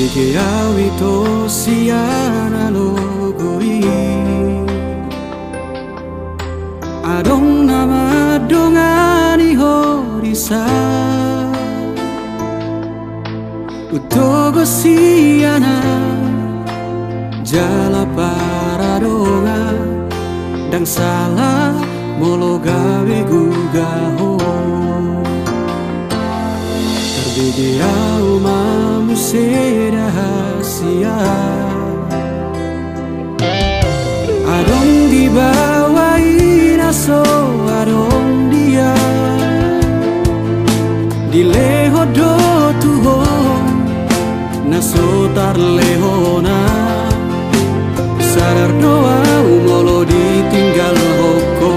Tarbege awito siana logoi Adong nama dongani horisa Utogo siana jala paradonga Dang salah molo gawe gugaho Tarbege au mamu rahasia Adong dibawain aso adong dia Dileho do tuho naso tarlehona Sadar doa umolo ditinggal hoko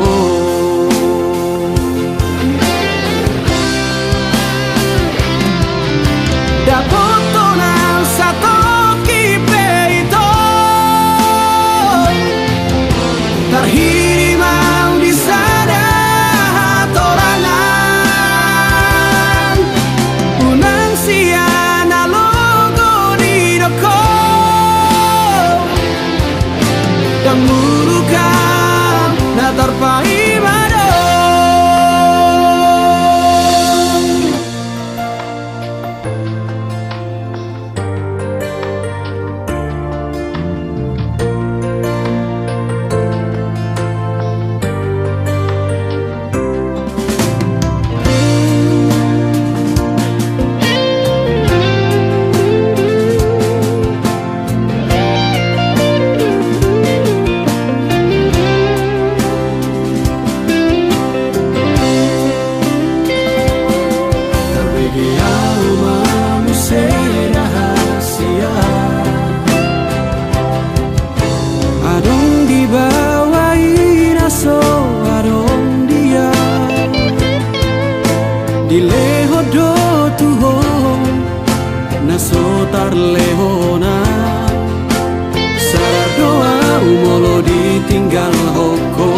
Terhirimau di sana torangan Unang siana logo di doko Dan murukam na terpai mado Dileho do tuho naso tarlehona Sadar doa umolo ditinggal hoko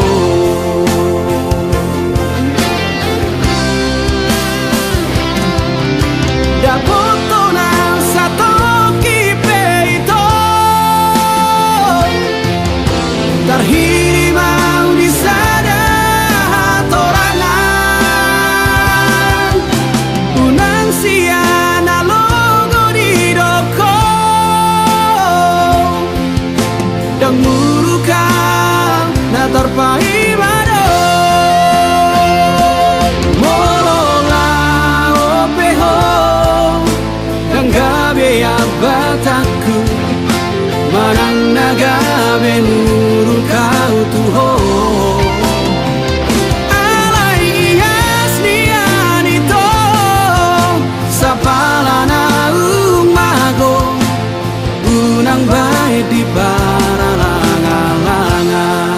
Dapoto nang sato kipeito Terhirimau di sana torangan Unang siana logo di doko Dan murukam na terpai mado Molola opeho Dan gabe abataku Manang nagabe murukau tuho Unang baik di paralangan-langan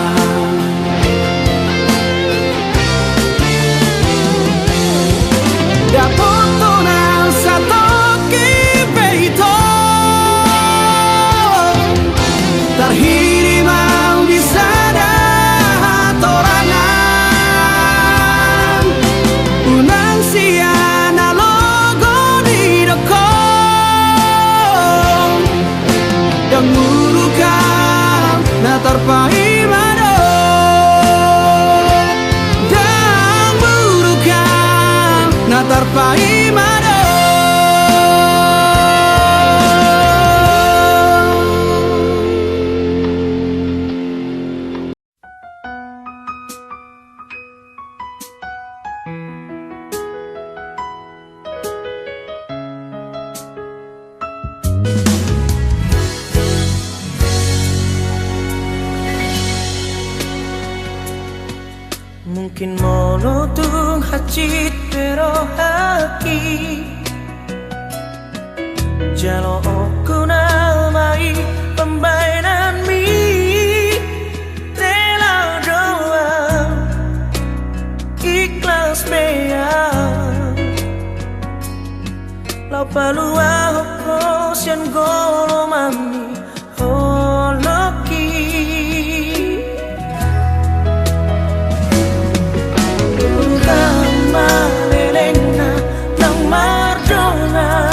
Dapoto nang sato kipeito Terhirimau di sana torangan Unang siana logo di doko Dan murukam na terpai mado Dan murukam na terpai mado Mungkin monotung hacit pero haki Jalo oku namai pembainan mi Tela doa ikhlas mea Lau palua hoko sian golo mami holoki Malelena nang mardona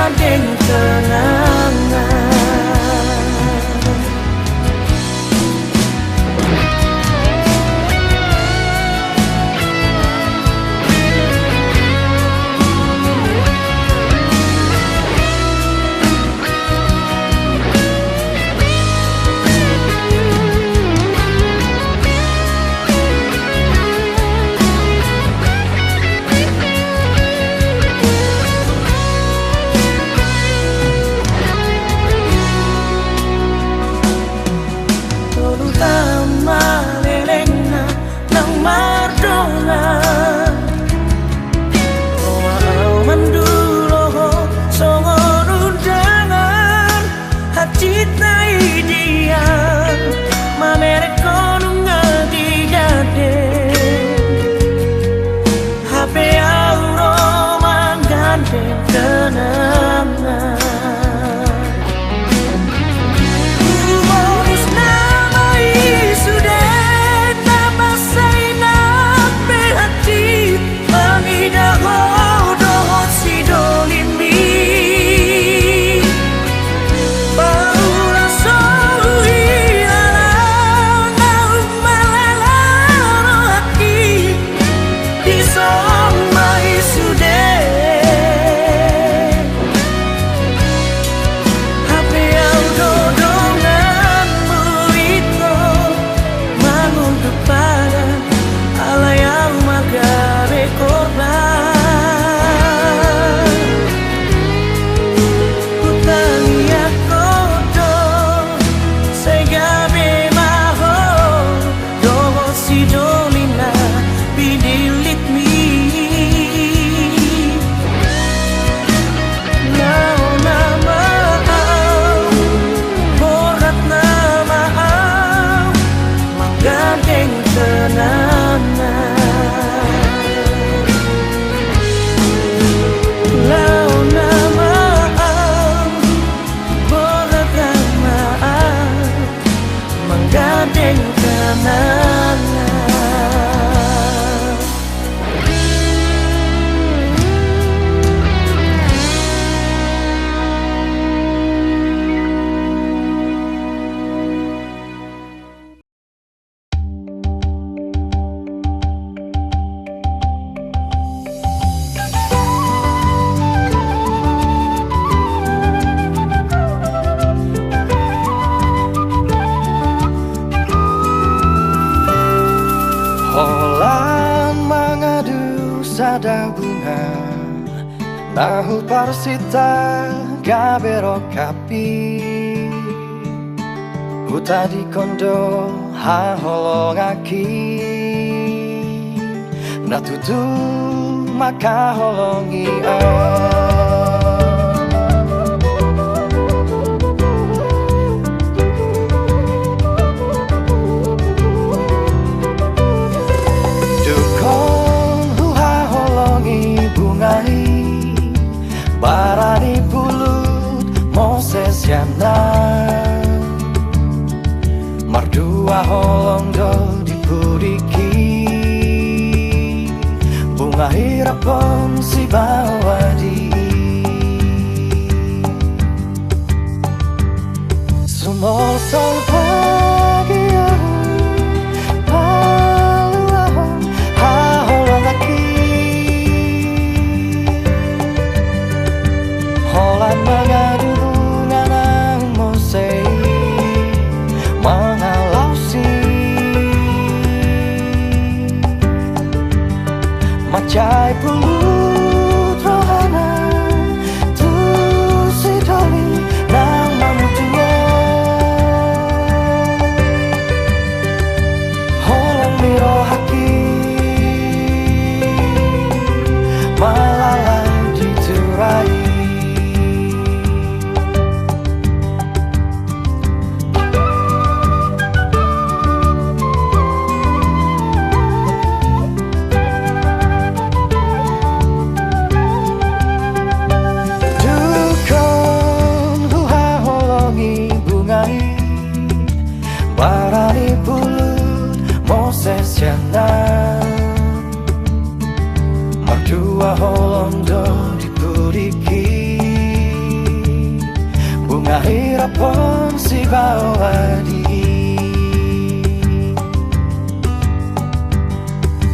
menggandeng kenangan. Sada bunga nahu parsita gabero kapi huta di kondo ha holongaki natutu maka holongi barani bulut Moses yana mardua holong do dipuriki bunga hirapon si bawadi sumol sol pagi Holan mengadu bunga nang mosei mengalausi macai pulut rohana tu si doli nang mamutua holan miro haki malalai diturai Nahirapan si bawadi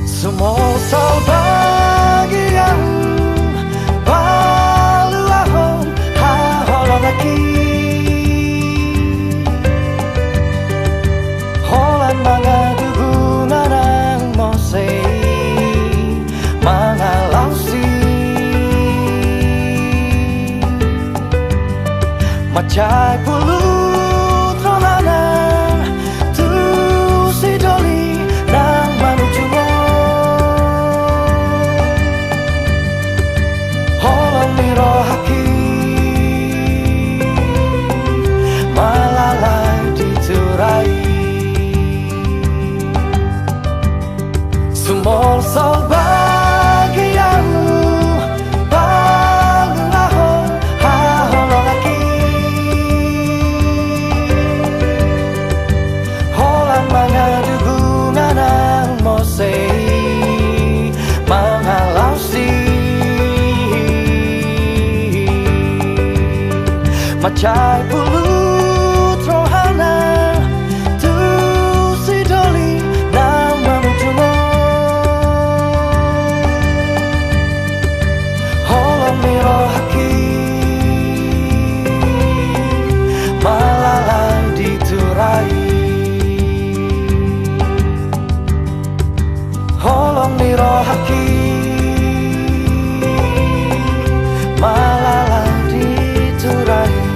Semua bagian balu ahon haholong aki Holan mga dugunan ang mosay mga lausi Macay pulut rohanan tu si doli nang manuju mo Holang miro haki malalai diturai Sumol sol bagianmu balu ahon haholong aki Holang mga dugunan ang mosay mga lausi Macay pulut rohana tu si doli nang manuju mo Holang miro haki malalai diturai Holang miro haki malalai diturai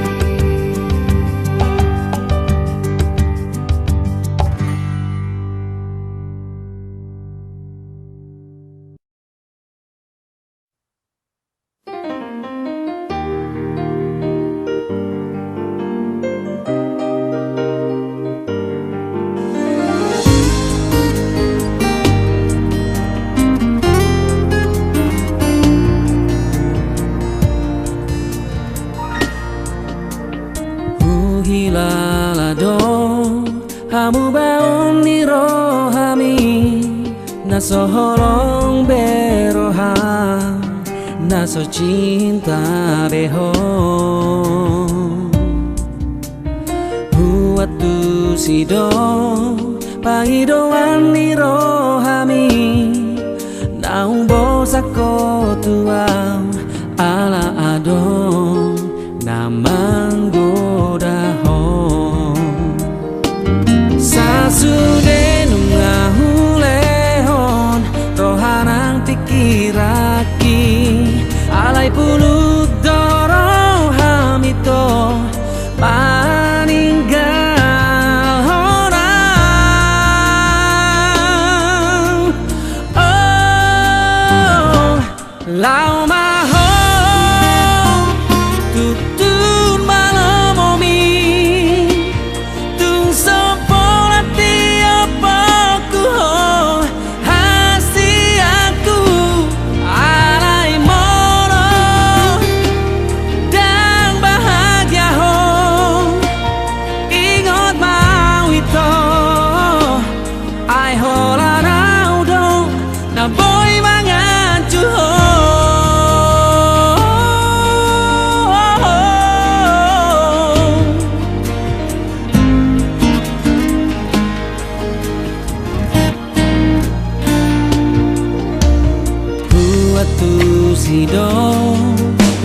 Hilalado hamu baon ni rohami naso holong beroha naso cinta beho huatu sido pahidoan ni rohami naung bosako tuang ala adon namang Sasude nungahulehon rohanang tikiraki alai pulut doro hamito paninggal orang Oh lau maho tutun malamomi tung sopo Sido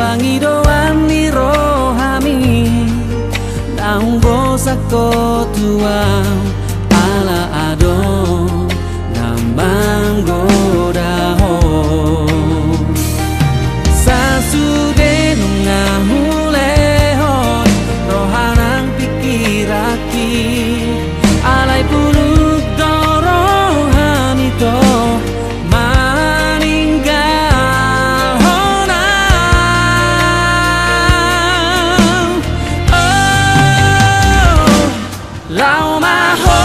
pangidoan ni rohami naung bosako tuang ala adon nambang godaho Sasude nungahulehon rohanang pikiraki alai pulut doro hamito Lau maho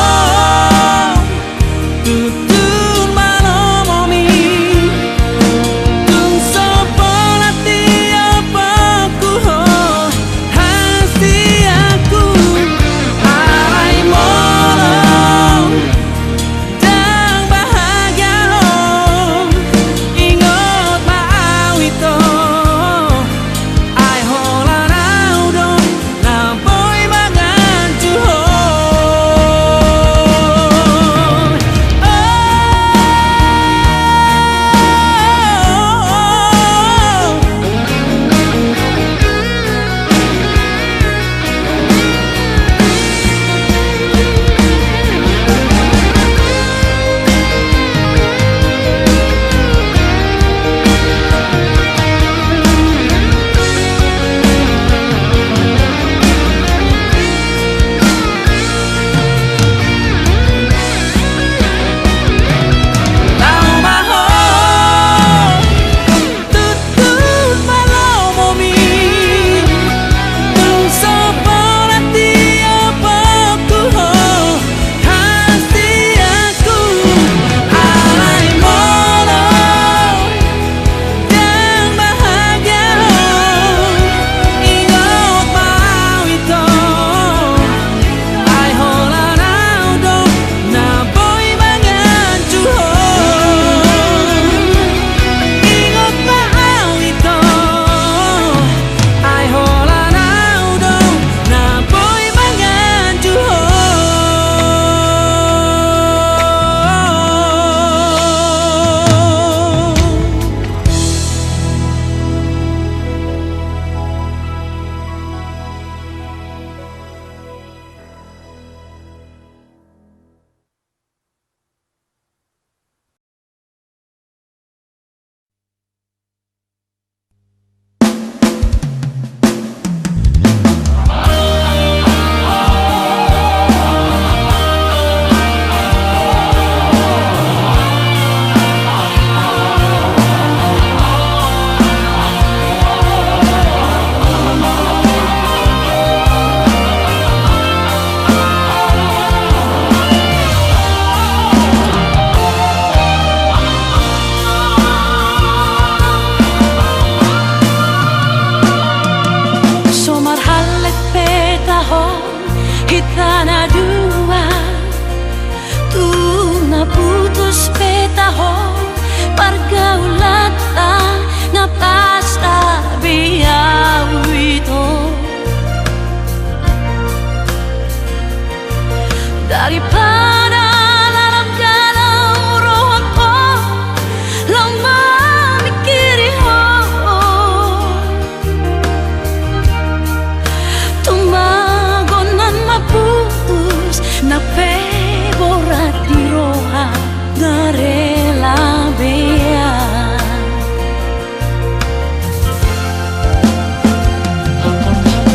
na peborat di roha garela bea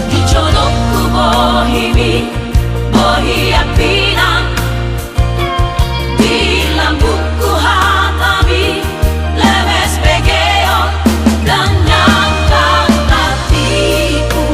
di jodohku bohimi bohi apina di lambungku hatami lemes begeo dan nyangkang hatiku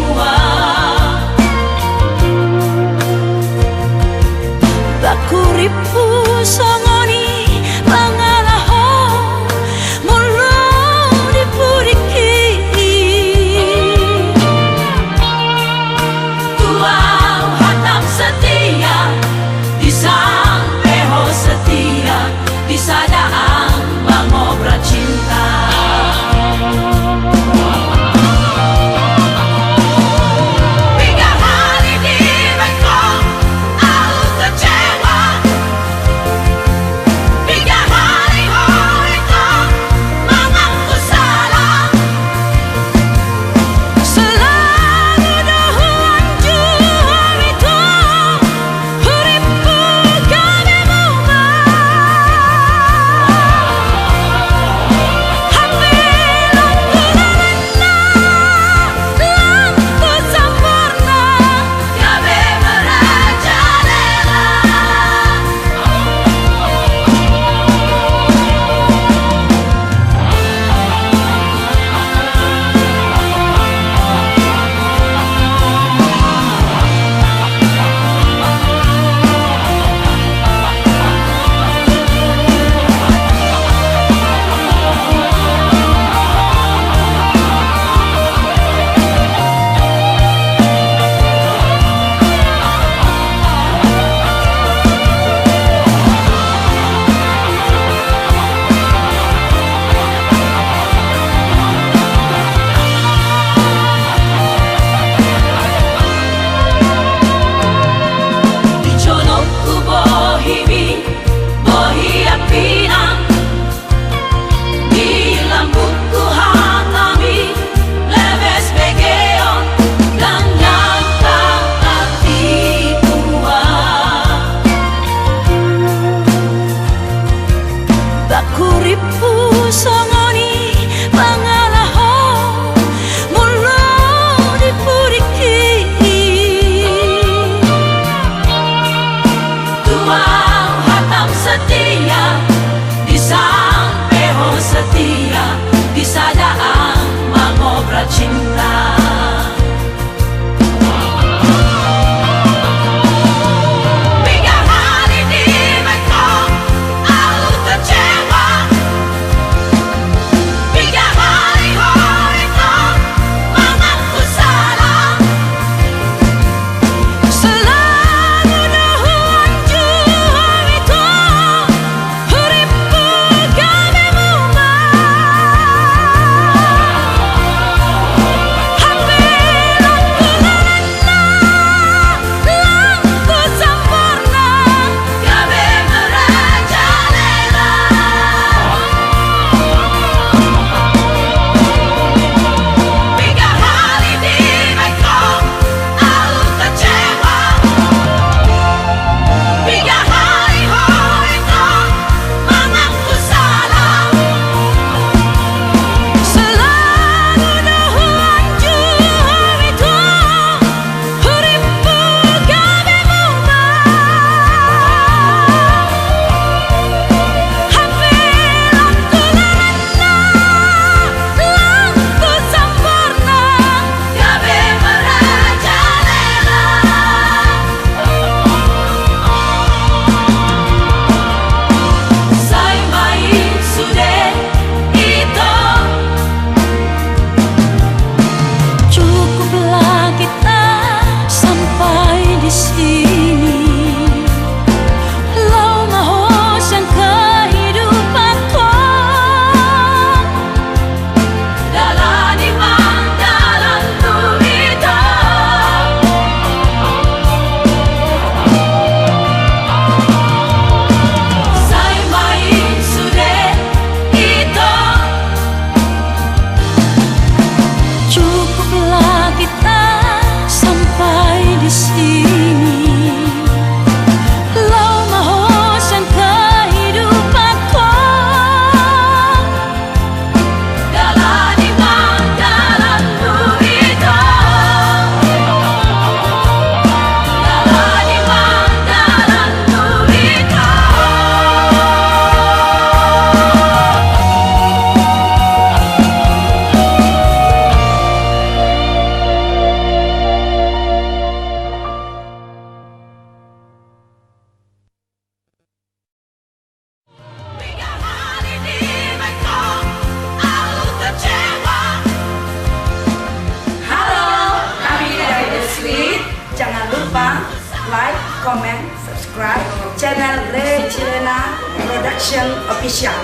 like, comment, subscribe channel Ray Chilena Production Official.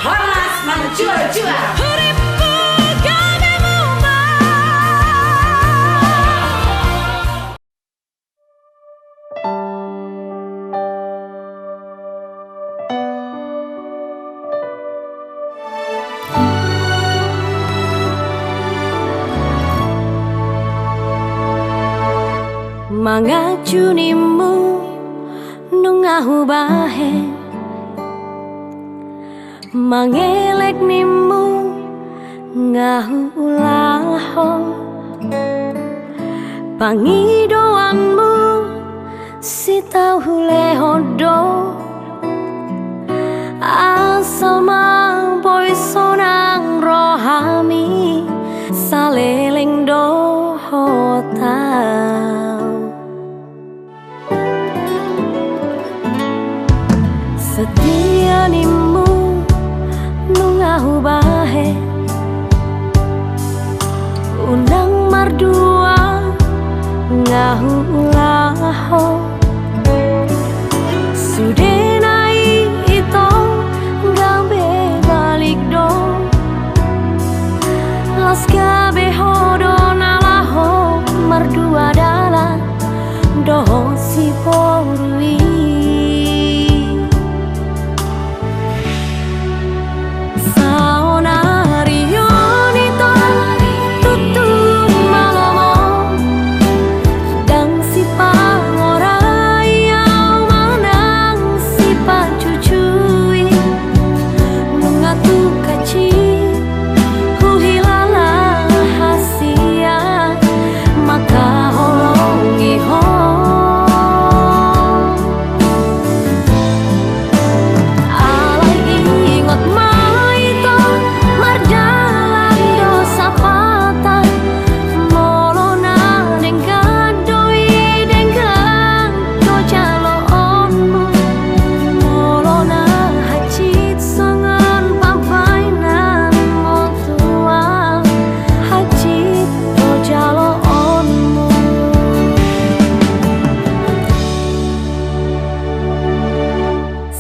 Horlas Manjua-jua. Mangajunimu nungahu bahe mangelek nimu ngahu laho pangidoanmu si tahu lehodo asal mang boy sonang rohami saleleng dohota setia nimu nungahu bahe unang mardua ngahu laho sudenai ito gabe balik do las gabe hodo nalaho mardua dala doho si porui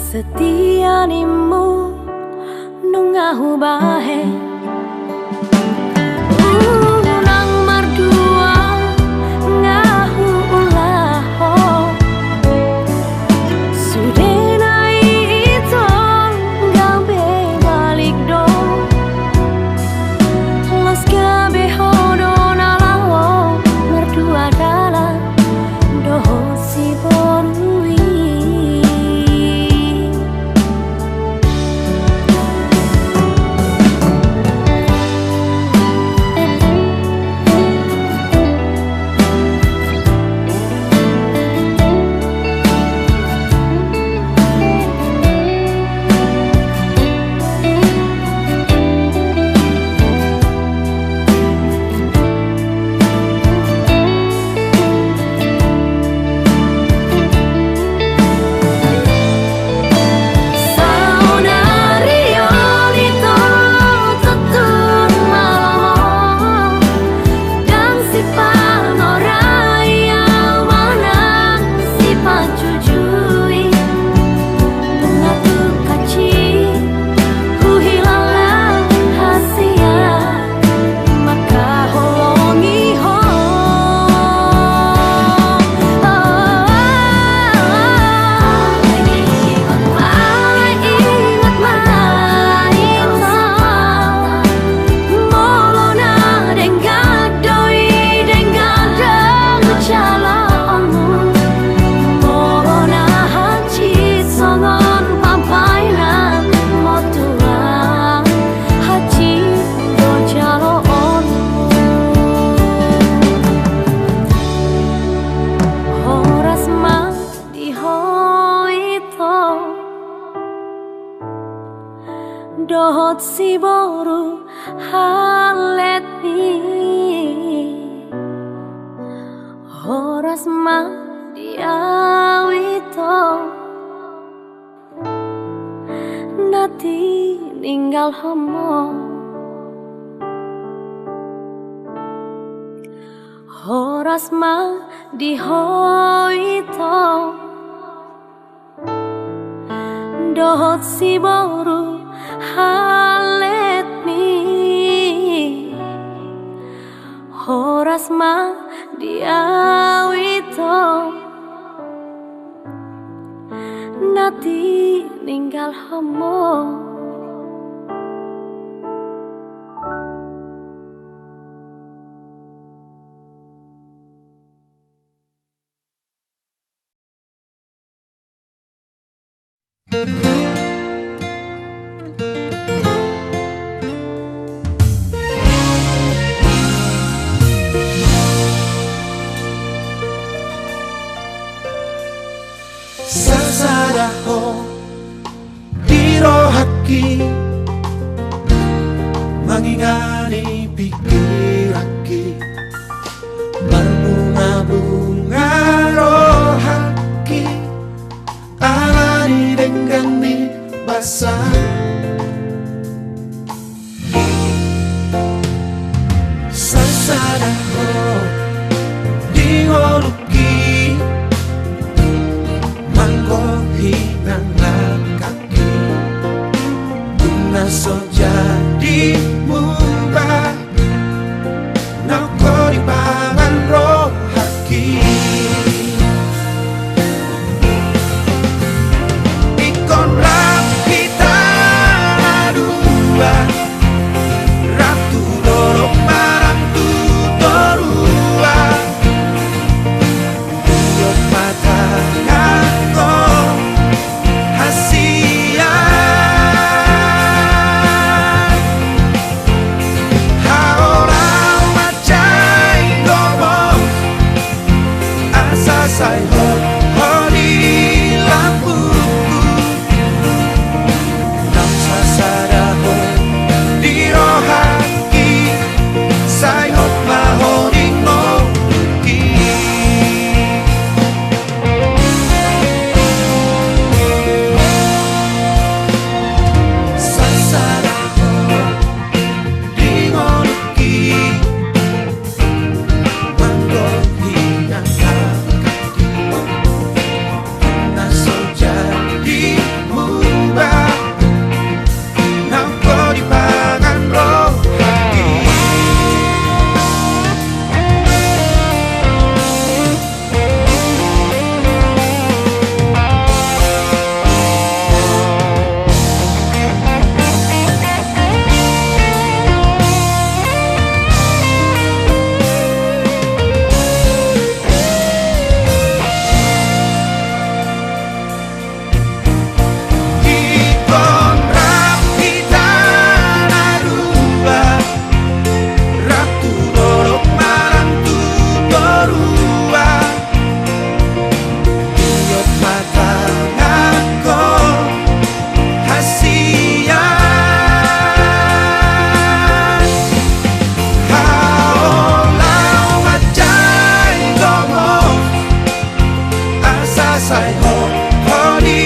setia nimu nungahu bahe unang mardua ngahu ulaho sudenai ito gabe balik do las gabe hodo nalaho mardua dala doho si borui dohot si boru halet ni horas ma diawito nati ninggal homo horas ma di hoito dohot si boru halet mi horas ma di awito nati ninggal homo. Sasadaho dirohaki mangingani pikiraki berbunga-bunga rohaki alani dengani basah sasadaho diholuki hilang kaki guna so jadi mubah nako di pangan roh haki ikon rap kita dua ratu dorok marang tu torua yuk mata ngako say hot hori lampuku nam sasadaho dirohaki say hot mahori ngoki sasadaho dingoki manggohi say hot hori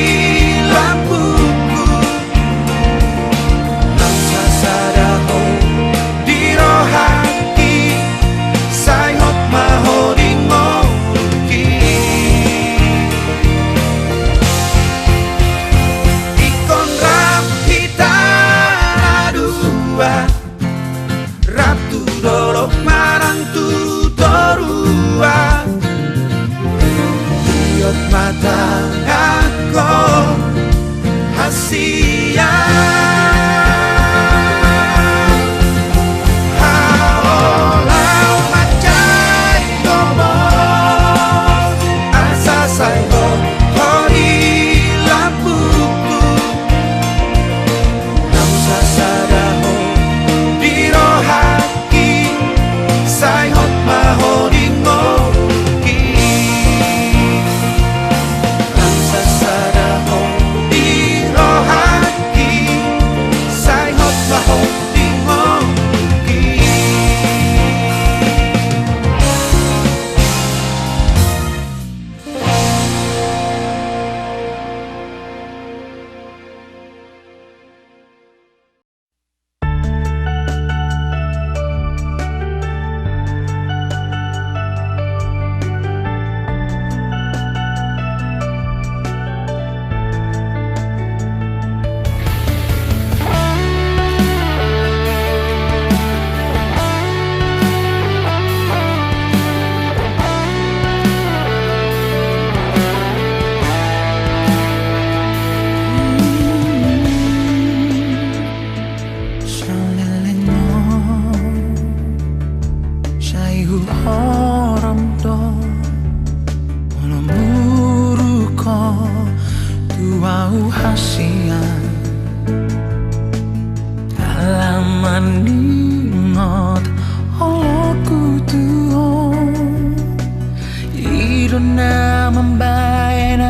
lampuku nam sasadaho dirohaki say hot mahori ngoki ikon rap kita dua ratu dorok marang tu torua mata aku hasia haolau macai ngomong asa saya hori lampuku nam sasadaho dirohaki say hot mahori ngoki rahasian dalam meningot oloku tuh iduna membayar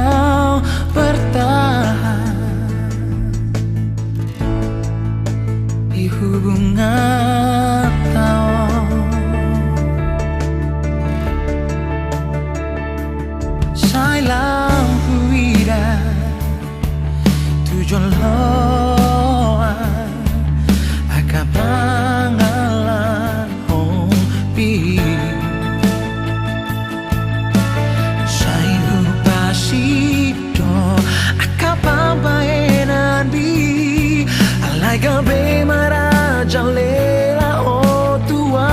bertahan di hubungan tao sai lampu ida tujuan loan akapangalan hompi sai upasito akapampaenan bi alai gabe maraja lela o tua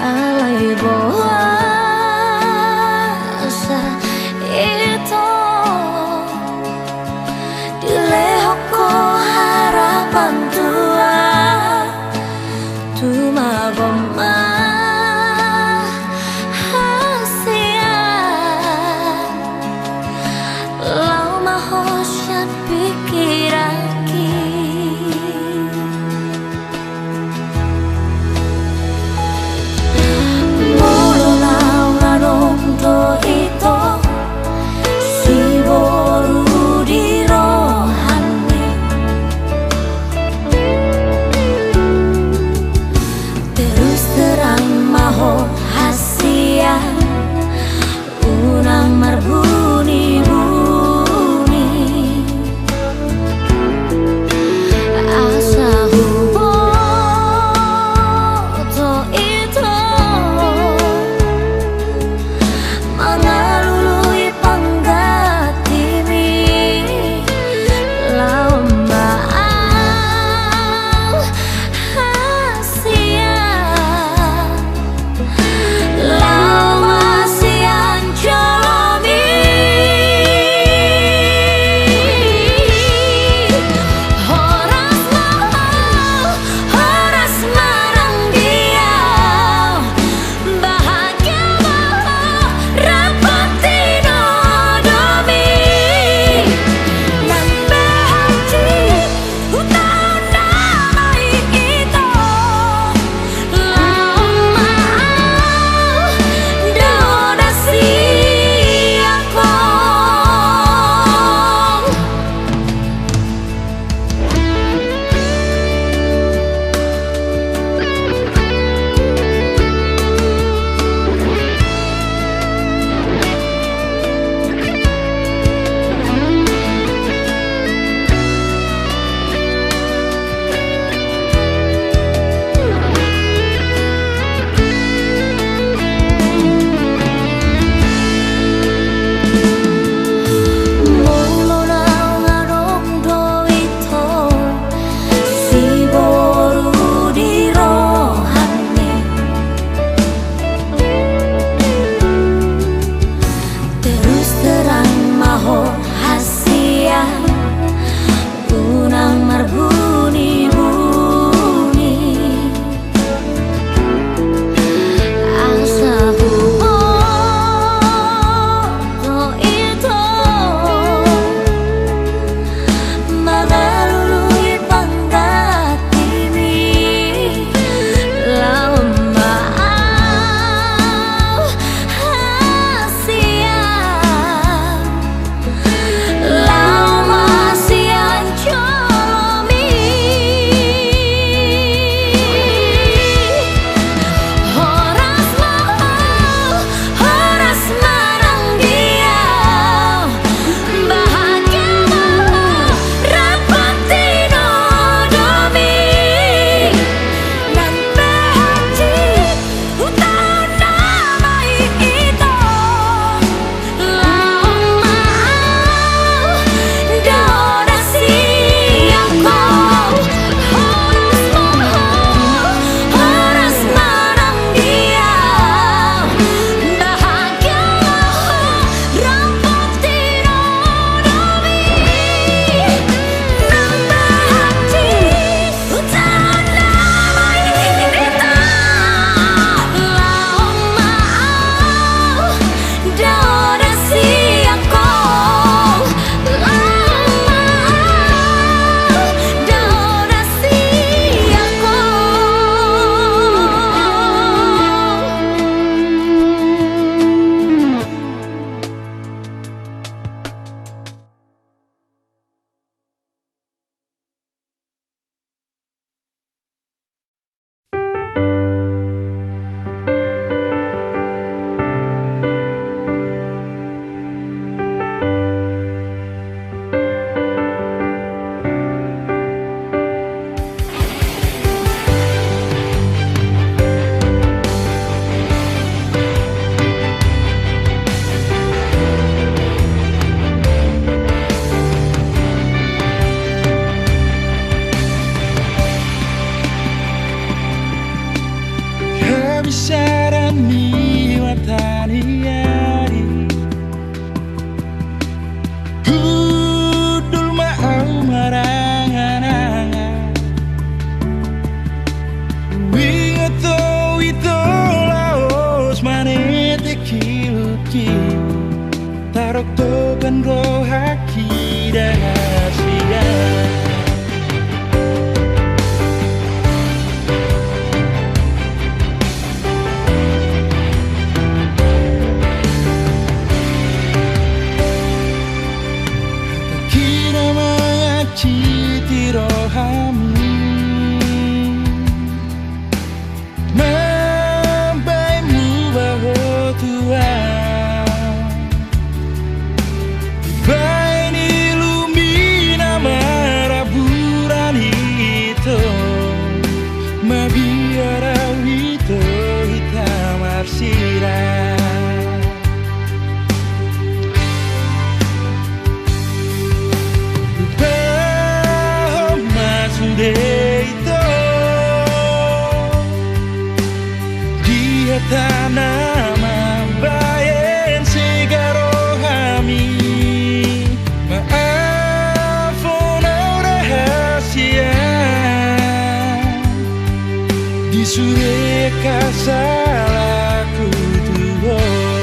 Alai boasa We suci Tarok tokan rohaki rahasia Kira mengaci rohami Membaimu bahwa Tuhan Bain ilumina maraburan itu Mabiara itu hitam arsira Deito Dia tanama bayan segaro kami Maafon rahasia Di sore kasalaku Tuhan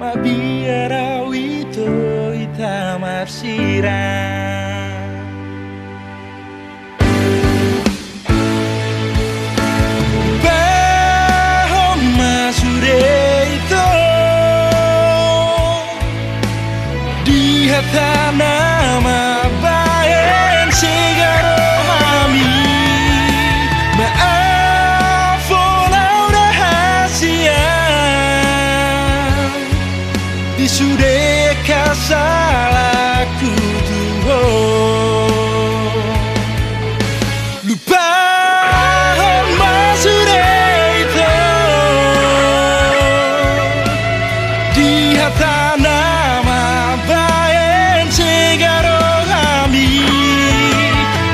Mabiara wito hitam arsira Bahoma sureito Di hata nama bayan segaro kami Sudah kasalaku Tuhan Lupa sudah itu Di hata nama bayan segaro kami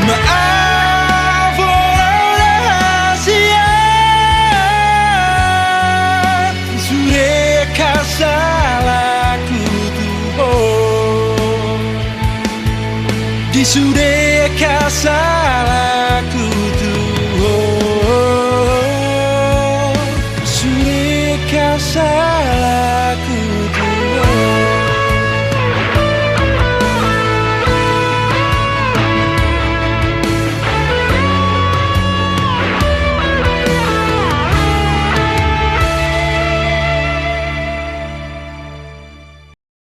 Maaf rahasia Sudah kasalaku Di sudah kasalaku